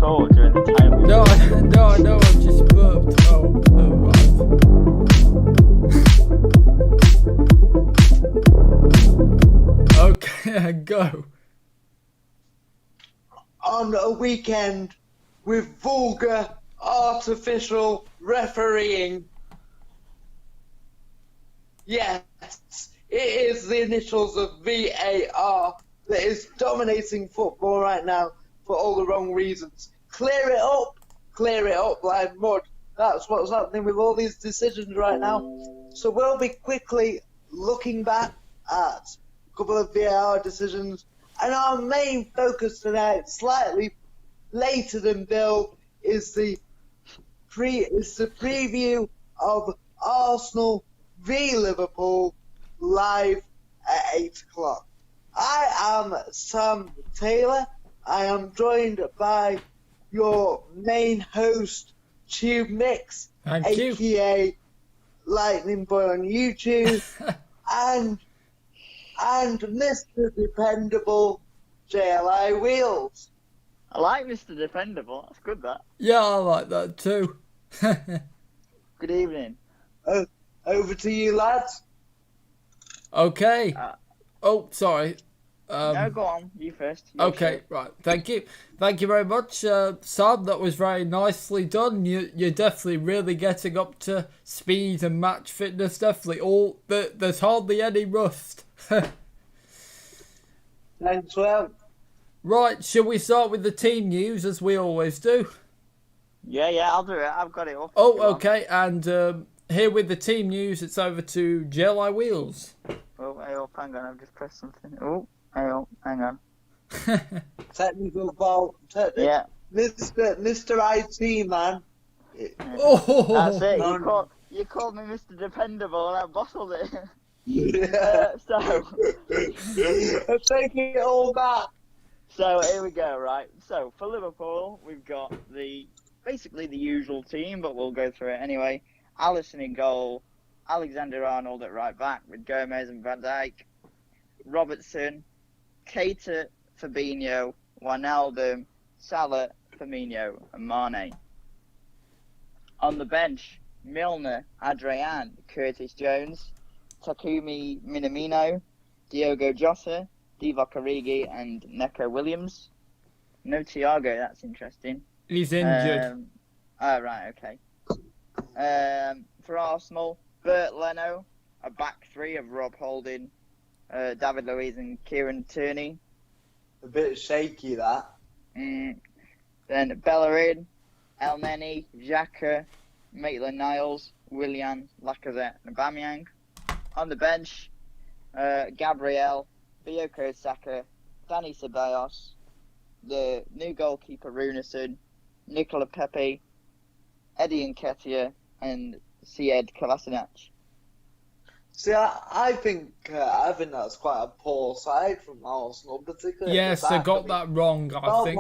all during the time. No, I know, I just burped. Right. Okay, go. On a weekend with vulgar, artificial refereeing. Yes, it is the initials of VAR that is dominating football right now for all the wrong reasons. Clear it up like mud. That's what's happening with all these decisions right now. So we'll be quickly looking back at a couple of VAR decisions, and our main focus tonight, slightly later than Bill, is the preview of Arsenal v Liverpool live at 8 o'clock. I am Sam Taylor. I am joined by your main host, Tube Mix, aka Lightning Boy on YouTube, and Mr. Dependable, JLI Wheels. I like Mr. Dependable. That's good, that. Yeah, I like that too. Good evening. Over to you, lads. Okay. Oh, sorry. No, go on. You first. Okay, right. Thank you. Thank you very much, Sam. That was very nicely done. You're definitely really getting up to speed and match fitness. Definitely. There's hardly any rust. Thanks, well. Right, shall we start with the team news, as we always do? Yeah, I'll do it. I've got it up. Oh, okay. And here with the team news, it's over to JLI Wheels. Oh, hang on. I've just pressed something. Oh, hang on. Technical fault. Yeah. Mr. IT, man. Oh, that's it. You called me Mr. Dependable and I bottled it. Yeah. So I'm taking it all back. So here we go, right? So for Liverpool, we've got basically the usual team, but we'll go through it anyway. Alisson in goal, Alexander-Arnold at right back with Gomez and Van Dijk, Robertson, Keita, Fabinho, Wijnaldum, Salah, Firmino and Mane. On the bench, Milner, Adrian, Curtis Jones, Takumi Minamino, Diogo Jota, Divock Origi and Neco Williams. No Thiago, that's interesting. He's injured. Right, okay. For Arsenal, Bert Leno, a back three of Rob Holding, David Luiz and Kieran Tierney. A bit shaky, that. Then Bellerin, El Neni, Xhaka, Maitland-Niles, Willian, Lacazette and Aubameyang. On the bench, Gabriel, Bukayo Saka, Dani Ceballos, the new goalkeeper Runarsson, Nicola Pepe, Eddie Nketiah, and Sead Kolasinac. See, I think that's quite a poor side from Arsenal, particularly. Yes, they got that wrong, I think.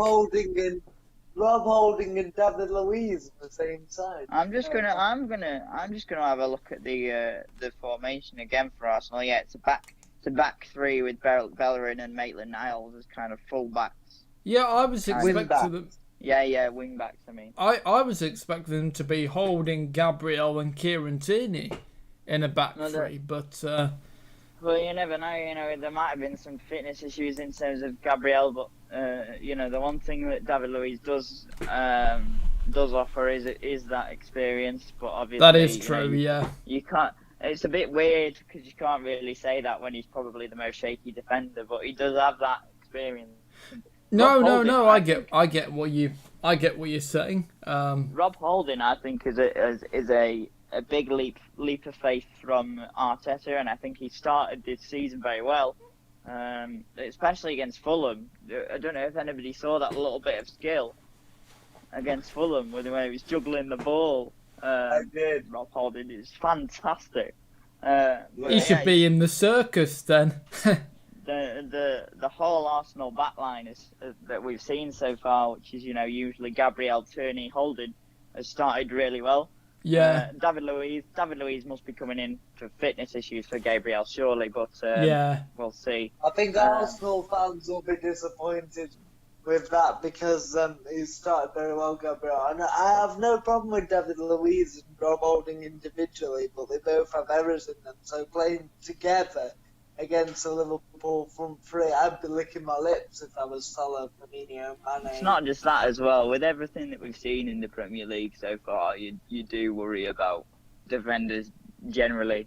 Rob Holding and David Luiz on the same side. I'm just gonna have a look at the formation again for Arsenal. Yeah, it's a back three with Bellerin and Maitland-Niles as kind of full backs. Yeah, I was expecting them. Yeah, wing backs. I mean, I was expecting them to be Holding, Gabriel, and Kieran Tierney in a back three, but. Well, you never know. You know, there might have been some fitness issues in terms of Gabriel, but you know, the one thing that David Luiz does offer is that experience. But obviously, that is true. Yeah, you can't. It's a bit weird because you can't really say that when he's probably the most shaky defender, but he does have that experience. No. I get what you're saying. Rob Holding, I think, is a big leap of faith from Arteta, and I think he started this season very well, especially against Fulham. I don't know if anybody saw that little bit of skill against Fulham when he was juggling the ball. I did. Rob Holding is fantastic. He should be in the circus then. The whole Arsenal backline is that we've seen so far, which is usually Gabriel, Tierney, Holding, has started really well. Yeah. David Luiz must be coming in for fitness issues for Gabriel, surely, but we'll see. I think Arsenal fans will be disappointed with that because he started very well, Gabriel. And I have no problem with David Luiz and Rob Holding individually, but they both have errors in them. So playing together against a Liverpool front three, I'd be licking my lips if I was Salah, Firmino, Mane. It's not just that as well. With everything that we've seen in the Premier League so far, you do worry about defenders generally.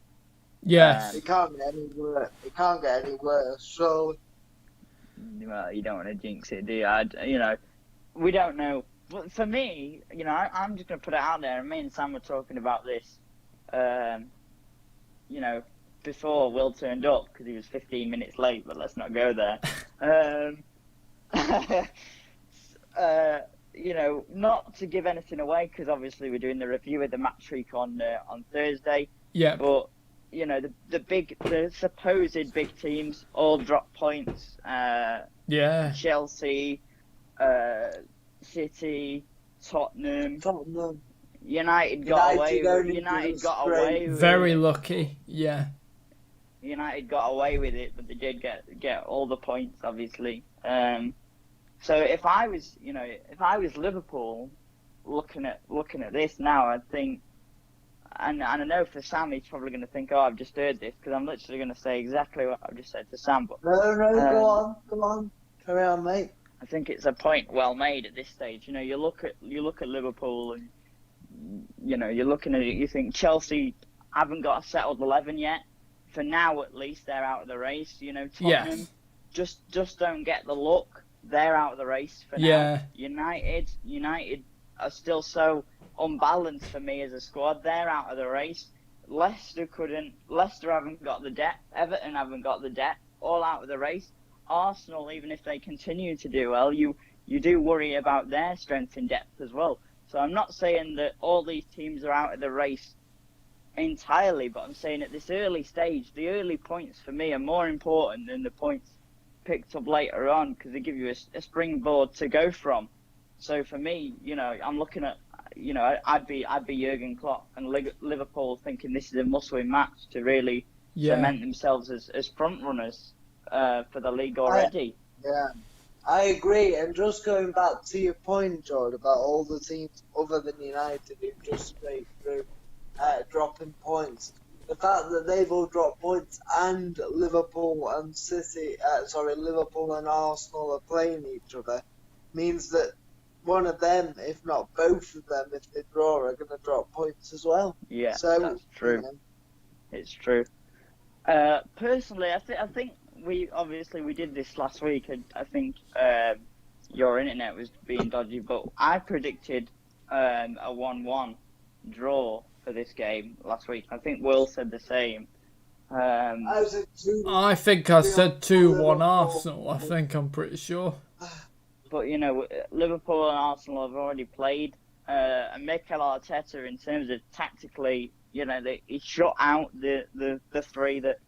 Yes. It can't get any worse. It can't get any worse. So, well, you don't want to jinx it, do you? We don't know. But for me, I'm just going to put it out there. And me and Sam were talking about this, before Will turned up because he was 15 minutes late. But let's not go there. Not to give anything away because obviously we're doing the review of the match week on Thursday. Yeah. But the supposed big teams all drop points. Yeah. Chelsea, City, Tottenham. United got away with Very it. lucky. Yeah. United got away with it, but they did get all the points, obviously. So if I was Liverpool, looking at this now, I'd think, and I know for Sam, he's probably going to think, oh, I've just heard this, because I'm literally going to say exactly what I've just said to Sam. But go on, carry on, mate. I think it's a point well made at this stage. You look at Liverpool, and you're looking at it. You think Chelsea haven't got a settled 11 yet. For now, at least, they're out of the race. Tottenham just don't get the look. They're out of the race for now. United are still so unbalanced for me as a squad. They're out of the race. Leicester haven't got the depth. Everton haven't got the depth. All out of the race. Arsenal, even if they continue to do well, you do worry about their strength and depth as well. So I'm not saying that all these teams are out of the race entirely, but I'm saying at this early stage, the early points for me are more important than the points picked up later on because they give you a springboard to go from. So for me, I'm looking at, I'd be Jurgen Klopp and Liverpool thinking this is a must-win match to really cement themselves as front runners for the league already. I agree. And just going back to your point, George, about all the teams other than United who just straight through dropping points. The fact that they've all dropped points and Liverpool and Arsenal are playing each other means that one of them, if not both of them, if they draw, are going to drop points as well. Yeah, so, that's true. It's true. Personally, I think we did this last week. And I think your internet was being dodgy, but I predicted a 1-1 draw for this game last week. I think Will said the same. I think I said 2-1 Arsenal. I'm pretty sure. But Liverpool and Arsenal have already played. And Mikel Arteta, in terms of tactically, he shut out the three that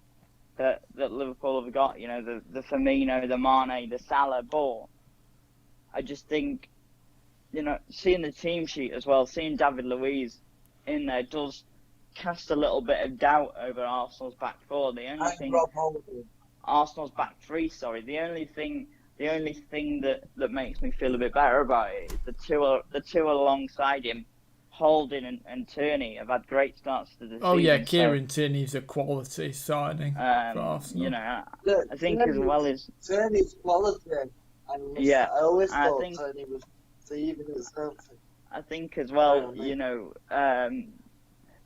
Liverpool have got. The Firmino, the Mane, the Salah. But I just think, seeing the team sheet as well, seeing David Luiz in there does cast a little bit of doubt over Arsenal's back four. Arsenal's back three. Sorry, the only thing that makes me feel a bit better about it is the two alongside him, Holding and Tierney, have had great starts to the season. Oh yeah, Kieran Tierney's a quality signing for Arsenal. I think as well as Tierney's quality. And I always thought Tierney was even his something. I think as well,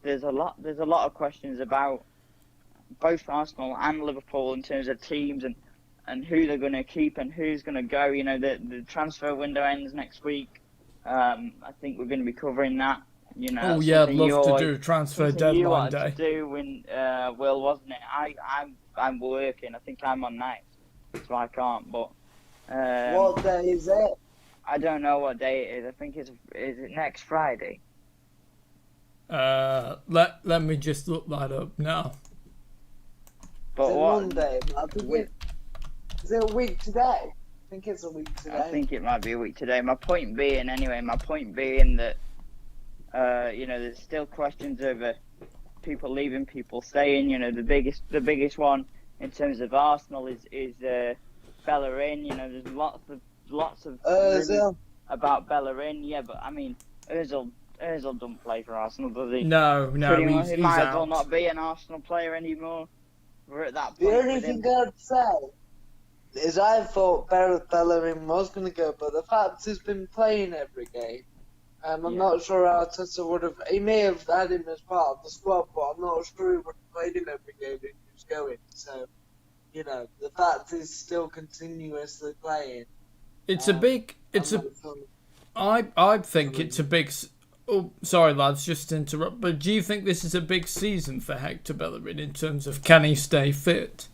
there's a lot of questions about both Arsenal and Liverpool in terms of teams and who they're going to keep and who's going to go. The transfer window ends next week. I think we're going to be covering that. I'd love to do transfer deadline day. To do when Will, wasn't it? I'm working. I think I'm on nights, so I can't. But what day is it? I don't know what day it is. I think is it next Friday? Let me just look that up now. But Monday. Is it a week today? I think it's a week today. I think it might be a week today. My point being that there's still questions over people leaving, people staying. The biggest one in terms of Arsenal is Bellerin. There's lots of Ozil. about Bellerin. Yeah, but I mean, Ozil doesn't play for Arsenal, does he? No, He he's might as well out. not be an Arsenal player anymore. We're at that The point only with him. thing I'd say is I thought Bellerin was going to go, but the fact he's been playing every game, I'm not sure Arteta would have. He may have had him as part of the squad, but I'm not sure he would have played him every game if he was going. So, the fact he's still continuously playing. It's a big. I think it's a big. Oh, sorry, lads, just to interrupt. But do you think this is a big season for Hector Bellerin in terms of can he stay fit?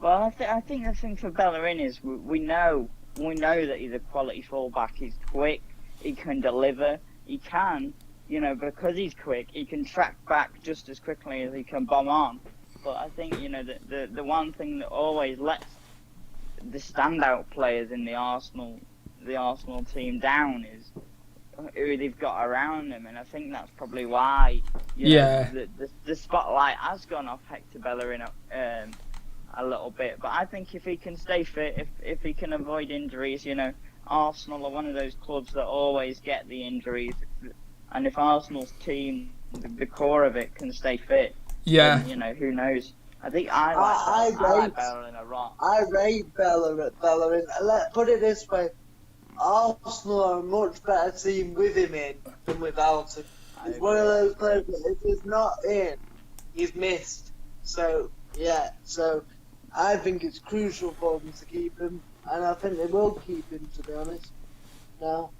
Well, I think the thing for Bellerin is we know that he's a quality fullback. He's quick. He can deliver. He can, because he's quick, he can track back just as quickly as he can bomb on. But I think the one thing that always lets the standout players in the Arsenal team down is who they've got around them, and I think that's probably why the spotlight has gone off Hector Bellerin a little bit. But I think if he can stay fit, if he can avoid injuries, Arsenal are one of those clubs that always get the injuries, and if Arsenal's team, the core of it, can stay fit, then, who knows? I think I like Bellerin a lot. I rate Bellerin. Put it this way. Arsenal are a much better team with him in than without him. He's one of those players that if he's not in, he's missed. So I think it's crucial for them to keep him, and I think they will keep him, to be honest. Now.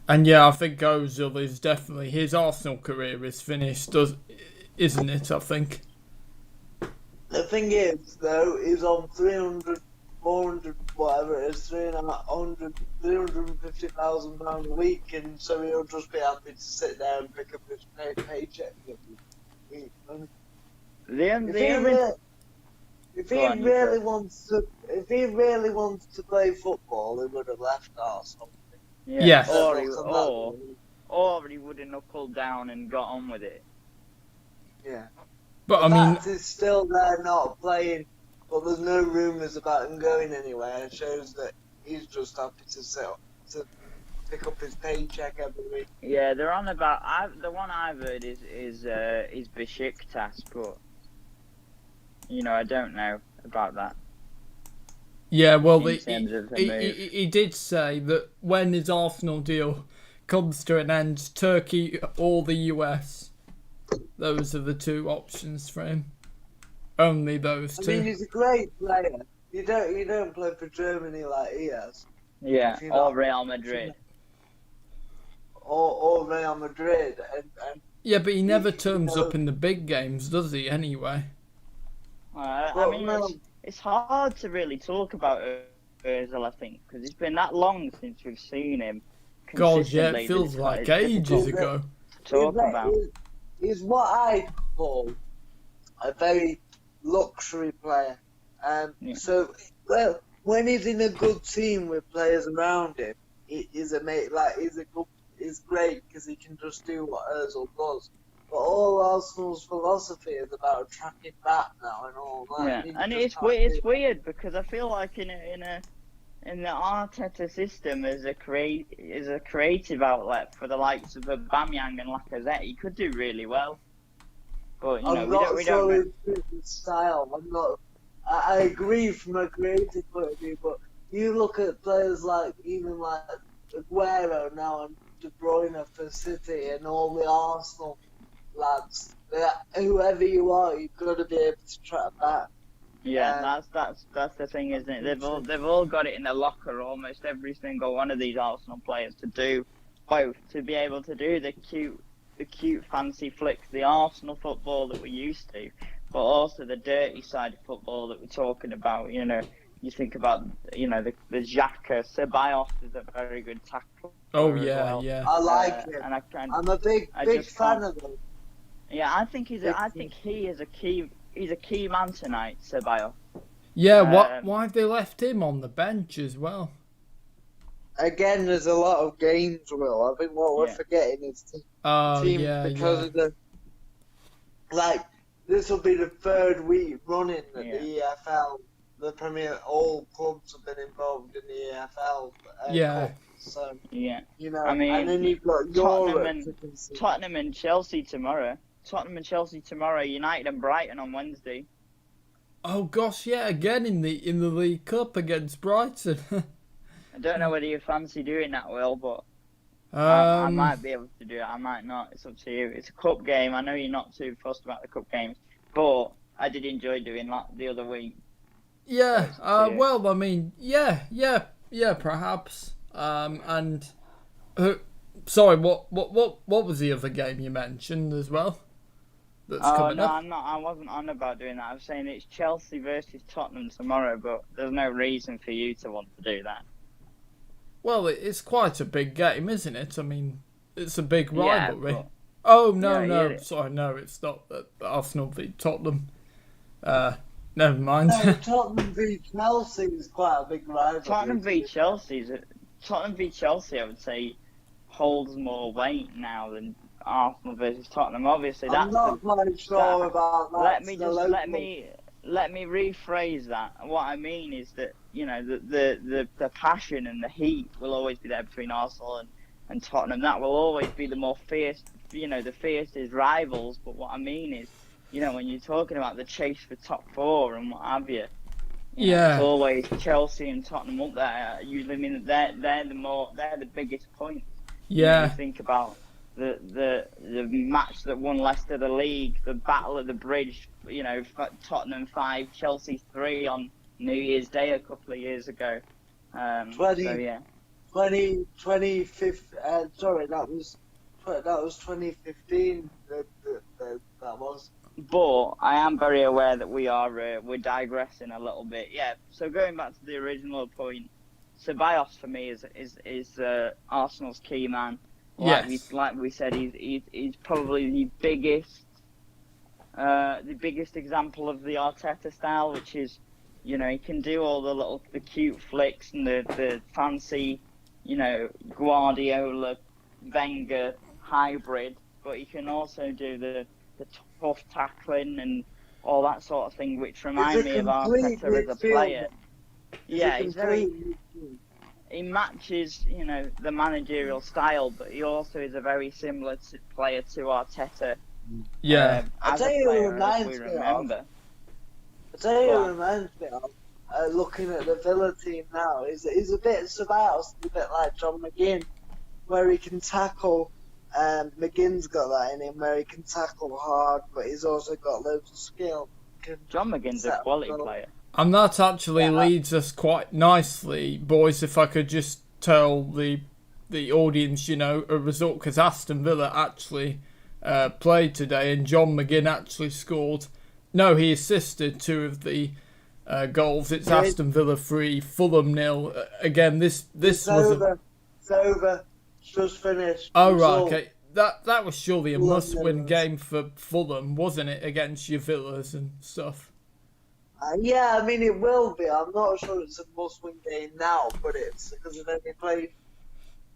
And I think Ozil is definitely, his Arsenal career is finished, isn't it, I think? The thing is, though, he's on 300, 400, whatever it is, 350,000 pounds a week, and so he'll just be happy to sit there and pick up his paycheck every week. If he really wants to play football, he would have left Arsenal. Yes. Or he would have knuckled down and got on with it. Yeah. But the fact he's still there not playing, but there's no rumours about him going anywhere. It shows that he's just happy to pick up his paycheck every week. Yeah, they're on about. The one I've heard is Besiktas, but I don't know about that. Yeah, well, he did say that when his Arsenal deal comes to an end, Turkey or the US. Those are the two options for him. Only those two. I mean, he's a great player. You don't play for Germany like he has. Yeah, or Real Madrid. Or Real Madrid. And yeah, but he never turns up in the big games, does he, anyway? It's hard to really talk about Ozil, I think, because it's been that long since we've seen him. God, yeah, it feels like ages ago. Talk about. He's what I call a very luxury player. So, when he's in a good team with players around him, he's great because he can just do what Ozil does. But all Arsenal's philosophy is about tracking back now and all that. Yeah, and it's weird because I feel like in the Arteta system as a creative outlet for the likes of Aubameyang and Lacazette, he could do really well. But I'm not sure it's his style. I agree from a creative point of view, but you look at players like Aguero now and De Bruyne for City and all the Arsenal lads. Whoever you are, you've got to be able to track back. Yeah, that's the thing, isn't it? They've all got it in their locker, almost every single one of these Arsenal players, to do both, to be able to do the cute fancy flicks, the Arsenal football that we're used to, but also the dirty side of football that we're talking about. You think about the Xhaka, Ceballos is a very good tackler. Oh yeah, well. yeah. I like him. And I'm a big fan of him. Yeah, I think he is a key. He's a key man tonight, Ceballos. Yeah, why have they left him on the bench as well? Again, there's a lot of games, Will. I think what we're forgetting is the team because of the this will be the third week running that the EFL the Premier, all clubs have been involved in the EFL Yeah. Cup. So, Yeah. you know, I mean, and then you've got Europe to consider. Tottenham and Chelsea tomorrow. United and Brighton on Wednesday. Oh gosh, yeah, again in the League Cup against Brighton. I don't know whether you fancy doing that, Will, but I might be able to do it. I might not. It's up to you. It's a cup game. I know you're not too fussed about the cup games, but I did enjoy doing that the other week. Yeah. Well, I mean, yeah, perhaps. And sorry, what was the other game you mentioned as well? That's coming no, up. I'm not. I wasn't on about doing that. I was saying it's Chelsea versus Tottenham tomorrow, but there's no reason for you to want to do that. Well, it's quite a big game, isn't it? I mean, it's a big rivalry. But... Oh, no. Yeah. Sorry, no, it's not Arsenal v Tottenham. Never mind. No, Tottenham v Chelsea is quite a big rivalry. Tottenham v Chelsea, I would say, holds more weight now than Arsenal versus Tottenham. Obviously, I'm not quite sure about that. Let me rephrase that. What I mean is that, you know, the passion and the heat will always be there between Arsenal and Tottenham. That will always be the more fierce, you know, the fiercest rivals. But what I mean is, you know, when you're talking about the chase for top four and what have you, yeah, it's always Chelsea and Tottenham up there. Usually, I mean, they're the biggest points. Yeah. You think about the match that won Leicester the league, the Battle of the Bridge, you know, Tottenham 5, Chelsea 3 on New Year's Day a couple of years ago. 2015. Sorry, that was 2015. That was. But I am very aware that we're digressing a little bit. Yeah. So going back to the original point, Ceballos for me is Arsenal's key man. Like we said, he's probably the biggest example of the Arteta style, which is, you know, he can do all the cute flicks and the fancy, you know, Guardiola, Wenger hybrid, but he can also do the tough tackling and all that sort of thing, which remind me of Arteta as a player. Yeah, he matches, you know, the managerial style, but he also is a very similar player to Arteta. Yeah. I'll tell you who reminds me of, looking at the Villa team now, is a bit Ceballos, a bit like John McGinn, where he can tackle. McGinn's got that in him, where he can tackle hard, but he's also got loads of skill. John McGinn's a quality player. And that actually leads us quite nicely, boys, if I could just tell the audience, you know, a result, because Aston Villa actually played today, and John McGinn actually scored. No, he assisted 2 of the goals. It's Aston Villa 3, Fulham 0. Again, this was over. It's over. Just finished. Oh, right, okay. That was surely a must-win game for Fulham, wasn't it, against your Villas and stuff? Yeah, I mean, it will be. I'm not sure it's a must-win game now, but it's because they've only played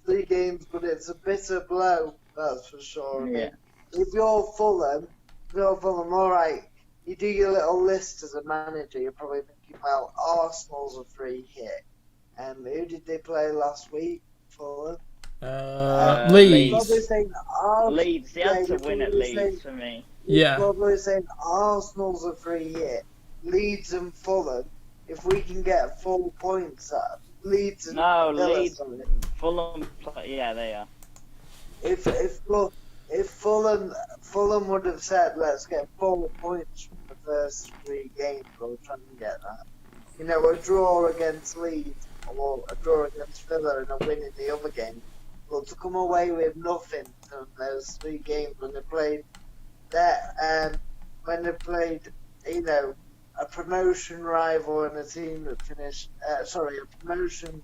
3 games, but it's a bitter blow, that's for sure. I mean, if you're Fulham, all right, you do your little list as a manager, you're probably thinking, well, Arsenal's a free hit. Who did they play last week, Fulham? Leeds. Leeds. They had to win at Leeds for me. You're probably saying Arsenal's a free hit. Leeds and Fulham, if we can get 4 points out, Leeds and Fulham, yeah, they are. If Fulham would have said, let's get 4 points from the first 3 games, we'll try and get that. You know, a draw against Leeds or a draw against Villa and a win in the other game. But to come away with nothing from those 3 games when they played you know, a promotion rival and a team that finished, a promotion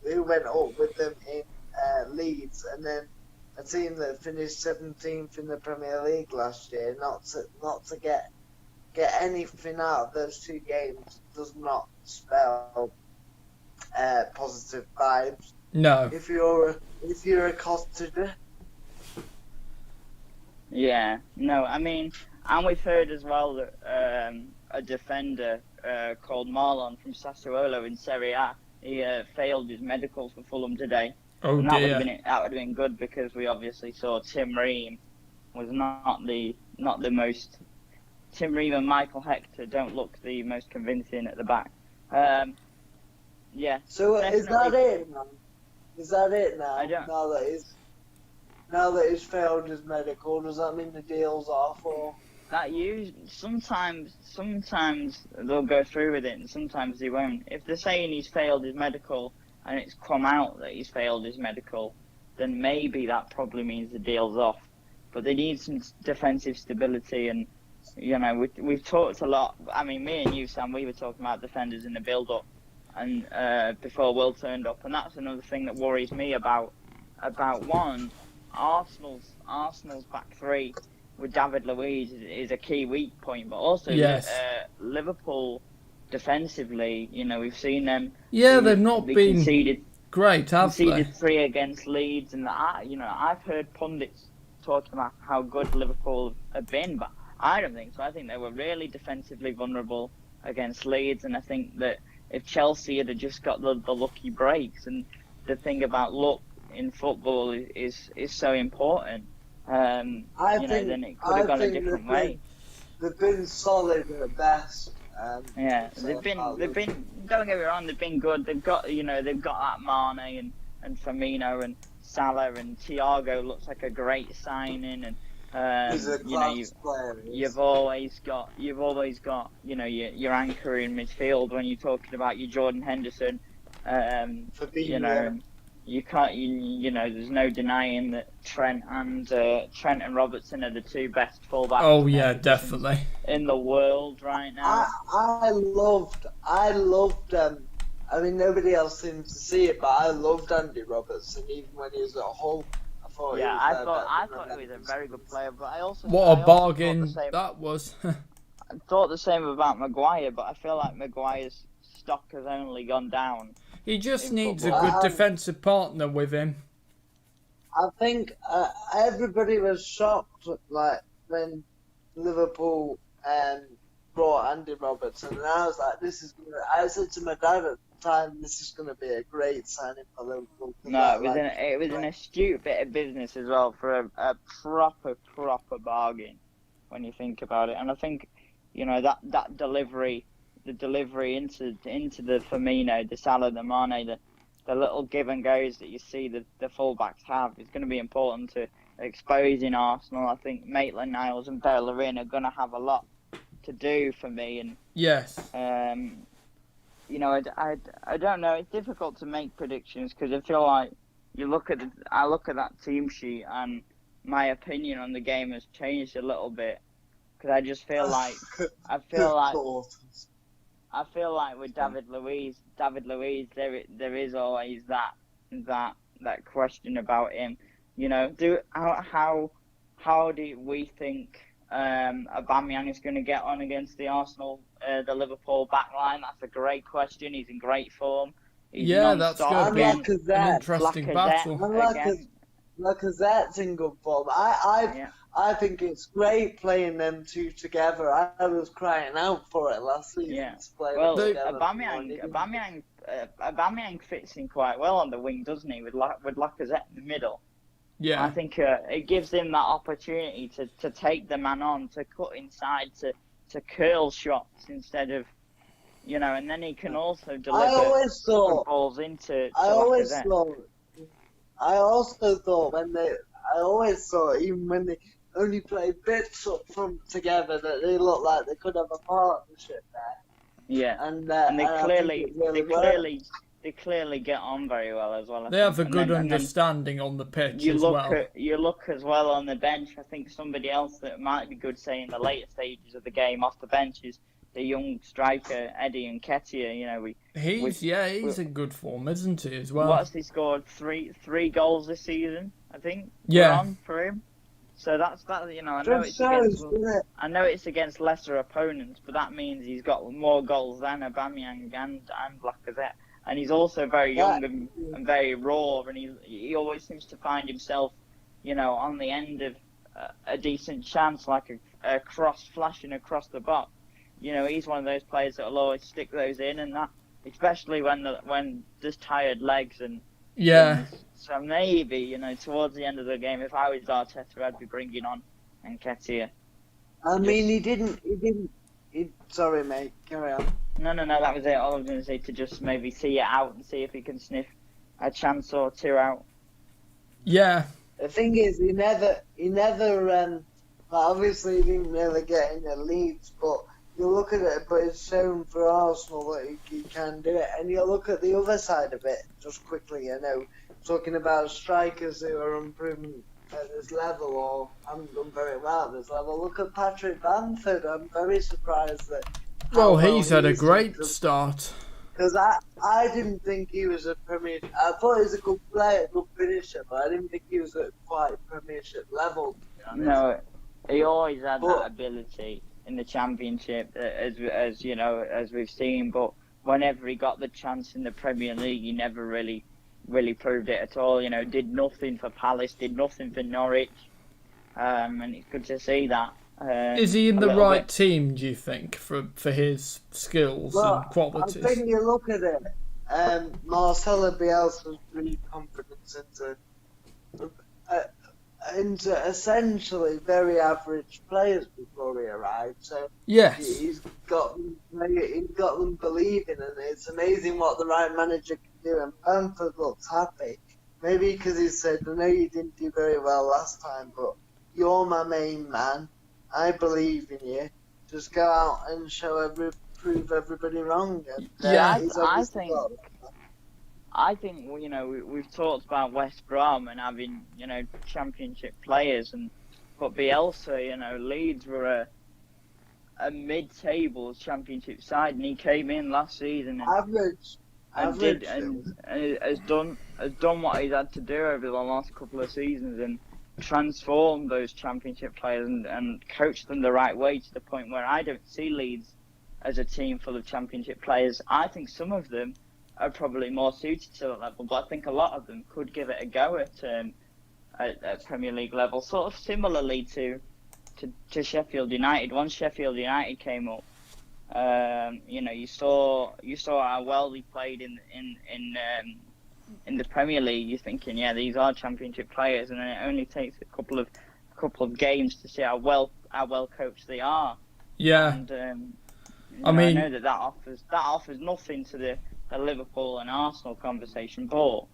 who went up with them in Leeds, and then a team that finished 17th in the Premier League last year, not to get anything out of those 2 games does not spell positive vibes. No. If you're a Costa. Yeah, no, I mean, and we've heard as well that a defender called Marlon from Sassuolo in Serie A. He failed his medical for Fulham today. Oh And that would dear. have been good because we obviously saw Tim Ream was not the most. Tim Ream and Michael Hector don't look the most convincing at the back. Yeah. So is that it now? Is that it now? I don't. Now that he's failed his medical, does that mean the deal's off, or? Sometimes they'll go through with it and sometimes they won't. If they're saying he's failed his medical and it's come out that he's failed his medical, then maybe that probably means the deal's off. But they need some defensive stability, and we've talked a lot. I mean, me and you, Sam, we were talking about defenders in the build-up and before Will turned up, and that's another thing that worries me about one, Arsenal's back three with David Luiz is a key weak point, but also Yes. Liverpool defensively, we've seen them. Yeah, they've not been conceded great, have they? conceded 3 against Leeds, and I've heard pundits talking about how good Liverpool have been, but I don't think so. I think they were really defensively vulnerable against Leeds, and I think that if Chelsea had just got the lucky breaks, and the thing about luck in football is so important. Then it could have gone a different way. They've been solid at best. They've been. Don't get me wrong, they've been good. They've got that Mane and Firmino and Salah, and Thiago looks like a great signing, and he's a class player. You've always got your anchor in midfield when you're talking about your Jordan Henderson. You can't. There's no denying that Trent and Robertson are the two best fullbacks. Oh yeah, definitely in the world right now. I loved. I mean, nobody else seemed to see it, but I loved Andy Robertson even when he was at Hull. I thought he was a very good player, but I also bargain that was. I thought the same about Maguire, but I feel like Maguire's stock has only gone down. He just needs a good defensive partner with him. I think everybody was shocked, like when Liverpool brought Andy Robertson, and I was like, I said to my dad at the time, this is going to be a great signing for Liverpool. No, it was an astute bit of business as well for a proper bargain when you think about it, and I think that delivery. The delivery into the Firmino, the Salah, the Mane, the little give and goes that you see the fullbacks have is going to be important to exposing Arsenal. I think Maitland-Niles and Bellerin are going to have a lot to do for me. And yes, I don't know. It's difficult to make predictions because I feel like I look at that team sheet and my opinion on the game has changed a little bit because I just feel like with David Luiz, there is always that question about him. How do we think Aubameyang is going to get on against the the Liverpool backline? That's a great question. He's in great form. That's going to be an interesting battle. Lacazette's in good form. I think it's great playing them two together. I was crying out for it last season. Yeah. To play well, together. Aubameyang fits in quite well on the wing, doesn't he? With Lacazette in the middle. Yeah. I think it gives him that opportunity to take the man on, to cut inside, to curl shots instead of, and then he can also deliver balls into Lacazette. I also thought even when they only played bits up front together that they looked like they could have a partnership there. Yeah, and they clearly get on very well as well. They have a good understanding on the pitch as well. You look as well on the bench. I think somebody else that might be good, say in the later stages of the game off the bench, is the young striker Eddie Nketiah. He's in good form, isn't he, as well? What's he scored? Three goals this season, I think. Yeah. On for him. So that's that. I know it's against lesser opponents, but that means he's got more goals than Aubameyang and Lacazette, and he's also very young and very raw, and he always seems to find himself, on the end of a decent chance, like a cross flashing across the box. he's one of those players that'll always stick those in, and that especially when there's tired legs and Yeah. things. So maybe towards the end of the game, if I was Arteta, I'd be bringing on Nketiah. I mean, he didn't. Sorry, mate. Carry on. No, that was it. All I was going to say, to just maybe see it out and see if he can sniff a chance or two out. Yeah. The thing is, he never. Obviously, he didn't really get any leads, but you look at it, but it's shown for Arsenal that he can do it. And you look at the other side of it, just quickly, talking about strikers who are improving at this level or haven't done very well at this level. Look at Patrick Bamford. I'm very surprised that. Well, he's had a great start. Because I didn't think he was a Premiership. I thought he was a good player, good finisher, but I didn't think he was at quite Premiership level. No, he always had that ability in the Championship, as we've seen. But whenever he got the chance in the Premier League, he never really proved it at all. Did nothing for Palace, did nothing for Norwich, and it's good to see that. Is he in the right team, do you think, for his skills and qualities? I think you look at it, Marcelo Bielsa's breathed confidence into essentially very average players before he arrived. So yes, he's got them believing, and it's amazing what the right manager can do. And Bamford looks happy, maybe because he said, "I know you didn't do very well last time, but you're my main man. I believe in you. Just go out and prove everybody wrong." And, I think we've talked about West Brom and having Championship players, but Bielsa, Leeds were a mid-table Championship side, and he came in last season and has done what he's had to do over the last couple of seasons and transform those Championship players and coach them the right way, to the point where I don't see Leeds as a team full of Championship players. I think some of them are probably more suited to that level, but I think a lot of them could give it a go at Premier League level, sort of similarly to Sheffield United. Once Sheffield United came up, you saw how well they played in the Premier League. You're thinking, yeah, these are Championship players, and then it only takes a couple of games to see how well coached they are. Yeah, and I mean, I know that offers nothing to the Liverpool and Arsenal conversation, but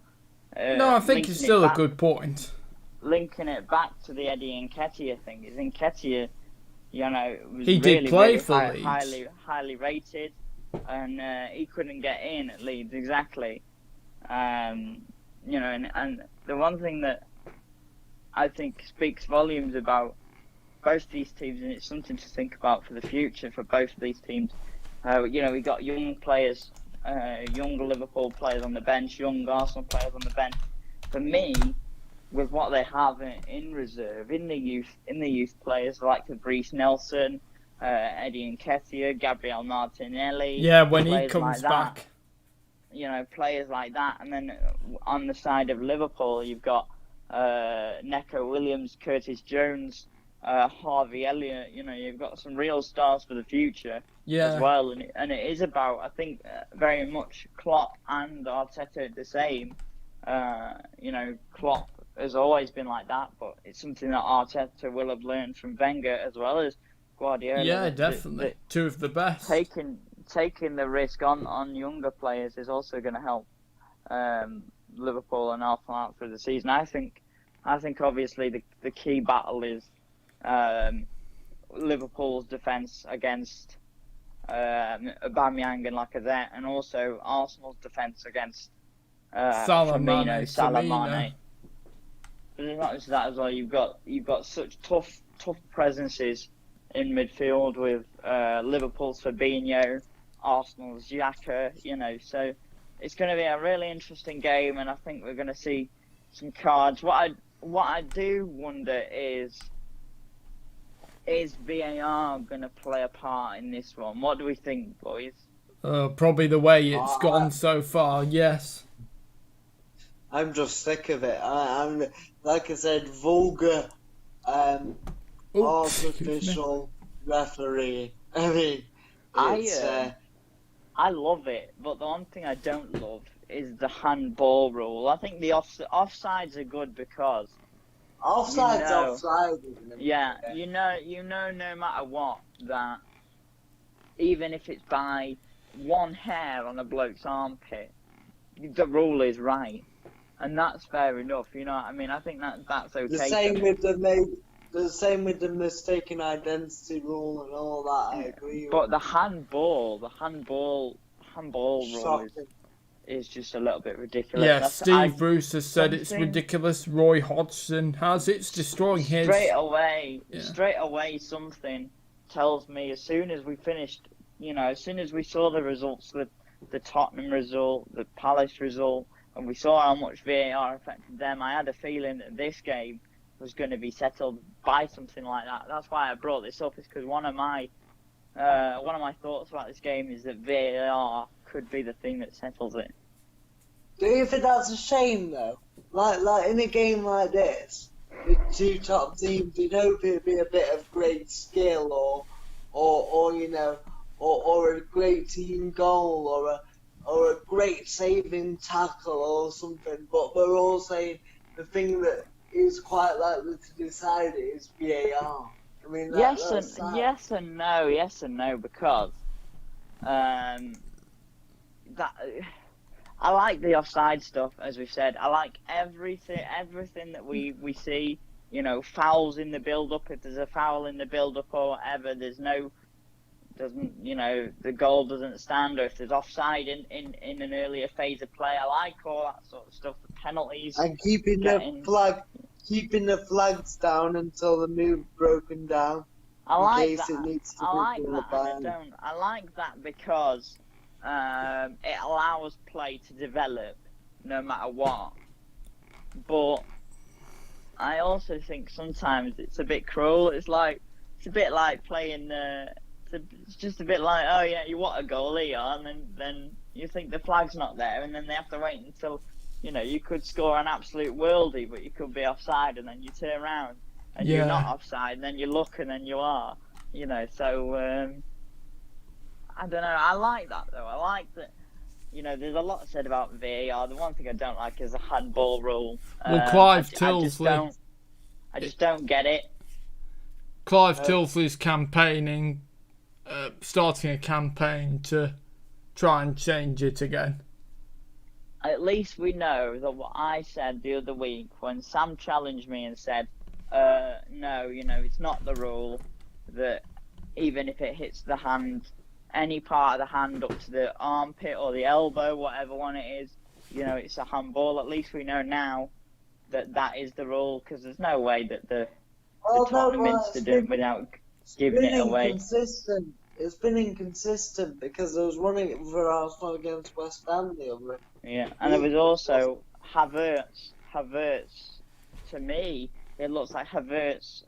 no, I think it's still a good linking it back to the Eddie Nketiah thing, is Nketiah, was he did play for Leeds, highly rated, and he couldn't get in at Leeds exactly. And the one thing that I think speaks volumes about both these teams, and it's something to think about for the future for both of these teams. We got young players, young Liverpool players on the bench, young Arsenal players on the bench. For me, with what they have in reserve, in the youth players like Reece Nelson, Eddie Nketiah, Gabriel Martinelli. Yeah, when he comes back. Players like that. And then on the side of Liverpool, you've got Neco Williams, Curtis Jones, Harvey Elliott. You've got some real stars for the future as well. And it is about, I think, very much Klopp and Arteta the same. Klopp has always been like that, but it's something that Arteta will have learned from Wenger as well as Guardiola. Yeah, definitely. Two of the best. Taking the risk on younger players is also going to help Liverpool and Arsenal out through the season. I think obviously the key battle is Liverpool's defence against Aubameyang and Lacazette, and also Arsenal's defence against Salah. But it's not just that as well. You've got such tough presences in midfield with Liverpool's Fabinho, Arsenal's Xhaka, so it's going to be a really interesting game, and I think we're going to see some cards. What I do wonder is VAR going to play a part in this one? What do we think, boys? Probably the way it's gone so far, yes. I'm just sick of it. I'm like I said, vulgar, artificial referee. I mean, I love it, but the one thing I don't love is the handball rule. I think the offsides are good because offside's offside, isn't it? Yeah, you know, no matter what, that even if it's by one hair on a bloke's armpit, the rule is right, and that's fair enough. You know what I mean? I think that's okay. The same with the mistaken identity rule and all that. I agree. But the handball rule is just a little bit ridiculous. Yeah, Steve Bruce has said it's ridiculous. Roy Hodgson has. It's destroying his... Straight away something tells me as soon as we finished, as soon as we saw the results, the Tottenham result, the Palace result, and we saw how much VAR affected them, I had a feeling that this game was going to be settled by something like that. That's why I brought this up, is because one of my thoughts about this game is that VAR could be the thing that settles it. Do you think that's a shame though? Like in a game like this, with two top teams, you'd hope it'd be a bit of great skill or a great team goal or a great saving tackle or something. But we're all saying the thing that is quite likely to decide it is VAR. I mean, yes and no, because I like the offside stuff, as we've said. I like everything that we see. Fouls in the build-up. If there's a foul in the build-up or whatever, the goal doesn't stand, or if there's offside in an earlier phase of play. I like all that sort of stuff. The penalties and keeping the flags down until the move's broken down. I like that because it allows play to develop no matter what. But I also think sometimes it's a bit cruel. It's a bit like playing it's just a bit like, oh yeah, you want a goal here, and then you think the flag's not there, and then they have to wait until, you could score an absolute worldie, but you could be offside, and then you turn around and you're not offside, and then you look and then you are, so I don't know. I like that though. I like that. There's a lot said about VAR. The one thing I don't like is the handball rule. Well, Clive Tilsley. I just don't get it. Clive Tilsley's campaigning, starting a campaign to try and change it again. At least we know that what I said the other week when Sam challenged me and said, no, it's not the rule that even if it hits the hand, any part of the hand up to the armpit or the elbow, whatever one it is, it's a handball. At least we know now that is the rule, because there's no way that the Tottenham incident without giving it away. It's been inconsistent because there was one for Arsenal against West Ham the other. Yeah, and there was also Havertz. To me, it looks like Havertz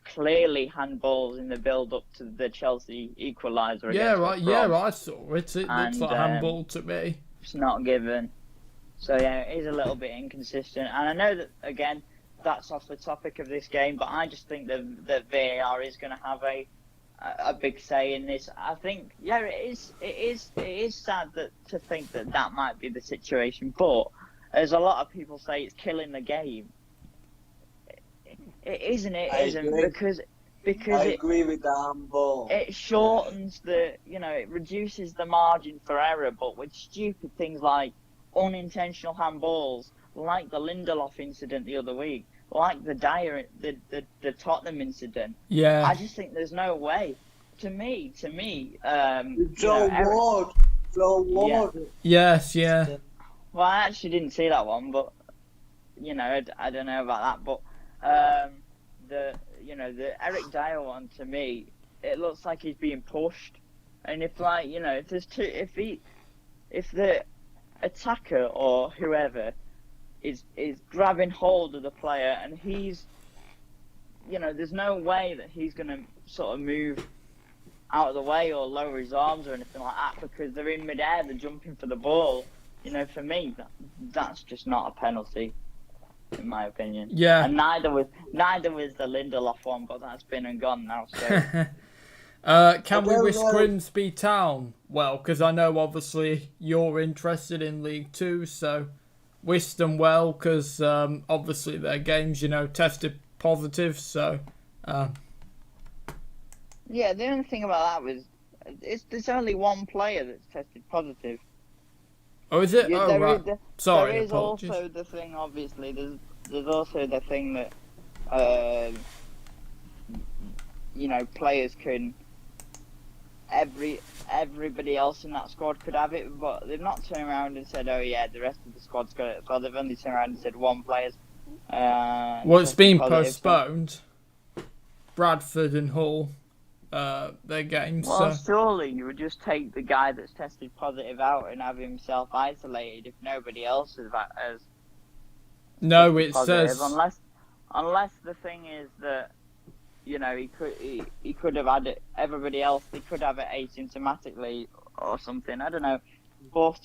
clearly handballs in the build-up to the Chelsea equaliser. Yeah, right. Yeah, I saw it. It looks like handball to me. It's not given. So yeah, it is a little bit inconsistent. And I know that, again, that's off the topic of this game, but I just think that VAR is going to have a big say in this. I think, it is sad to think that might be the situation, but as a lot of people say, it's killing the game. It isn't. It isn't because I agree with the handball. It shortens it reduces the margin for error, but with stupid things like unintentional handballs, like the Lindelof incident the other week, like the Tottenham incident. Yeah. I just think there's no way. To me, Joe Ward. Yes, yeah. Well, I actually didn't see that one, but I don't know about that. But the Eric Dyer one, to me, it looks like he's being pushed, and if the attacker or whoever is grabbing hold of the player, and he's there's no way that he's gonna sort of move out of the way or lower his arms or anything like that, because they're in midair, they're jumping for the ball. For me, that's just not a penalty, in my opinion. Yeah. And neither was the Lindelof one, but that's been and gone now. So. Can we wish Grimsby Town well? Because I know obviously you're interested in League 2, so wish them well because obviously their games, tested positive. So, yeah, the only thing about that was there's only one player that's tested positive. Oh, is it? Yeah, right. Sorry, there is apologies. also the thing. Obviously, there's also the thing that players can. Everybody else in that squad could have it, but they've not turned around and said, "Oh yeah, the rest of the squad's got it." So they've only turned around and said one player's. Well, it's been postponed. Bradford and Hull, their games. Well, so. Surely you would just take the guy that's tested positive out and have himself isolated if nobody else has. No, it positive, says unless the thing is that. He could have had it. Everybody else, they could have it asymptomatically or something. I don't know. But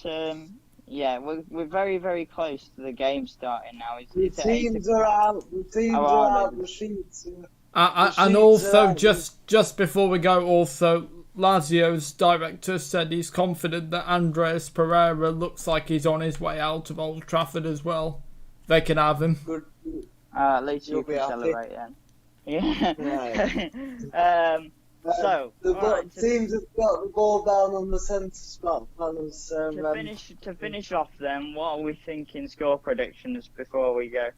yeah, we're very, very close to the game starting now. The teams are out. The teams are out. The sheets. And also, just before we go, also Lazio's director said he's confident that Andreas Pereira looks like he's on his way out of Old Trafford as well. They can have him. Good. At least you can celebrate then. Yeah. Right. So the teams have got the ball down on the centre spot. To finish off, then, what are we thinking score predictions before we go?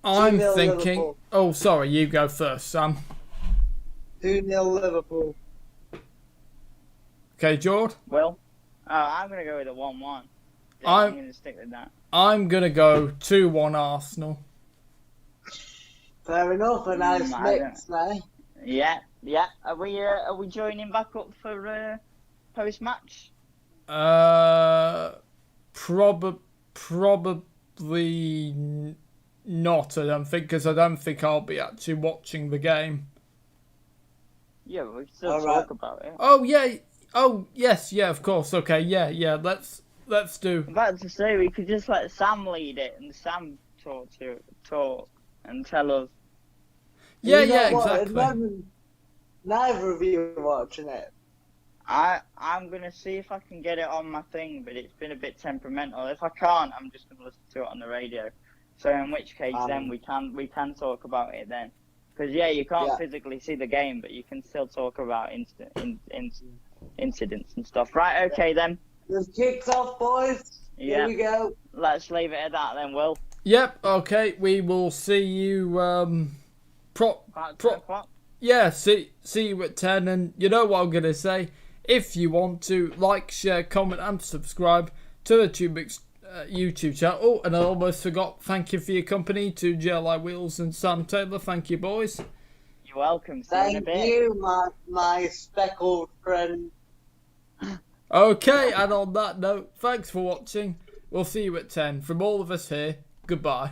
I'm thinking. Liverpool. Oh, sorry, you go first, Sam. 2-0 Liverpool. Okay, George. Well, I'm gonna go with a 1-1. Yeah, I'm gonna stick with that. I'm gonna go 2-1 Arsenal. Fair enough, a nice mix, eh? Yeah. Are we joining back up for post match? Probably not. I don't think, because I don't think I'll be actually watching the game. Yeah, but we can still talk about it. Oh yeah. Oh yes. Yeah. Of course. Okay. Yeah. Let's do. I'm about to say we could just let Sam lead it and Sam talk and tell us. Yeah, exactly. Neither of you are watching it. I'm gonna see if I can get it on my thing, but it's been a bit temperamental. If I can't, I'm just gonna listen to it on the radio. So in which case, then we can talk about it then, because you can't physically see the game, but you can still talk about incidents and stuff. Right? Okay then. We've kicked off, boys. Here we go. Let's leave it at that then, Will. Yep. Okay. We will see you. Yeah, see you at 10, and you know what I'm going to say. If you want to like, share, comment and subscribe to the Tubix YouTube channel. Oh, and I almost forgot, thank you for your company to JLI Wheels and Sam Taylor. Thank you, boys. You're welcome. Thank you, my speckled friend. Okay, and on that note, thanks for watching. We'll see you at 10. From all of us here, goodbye.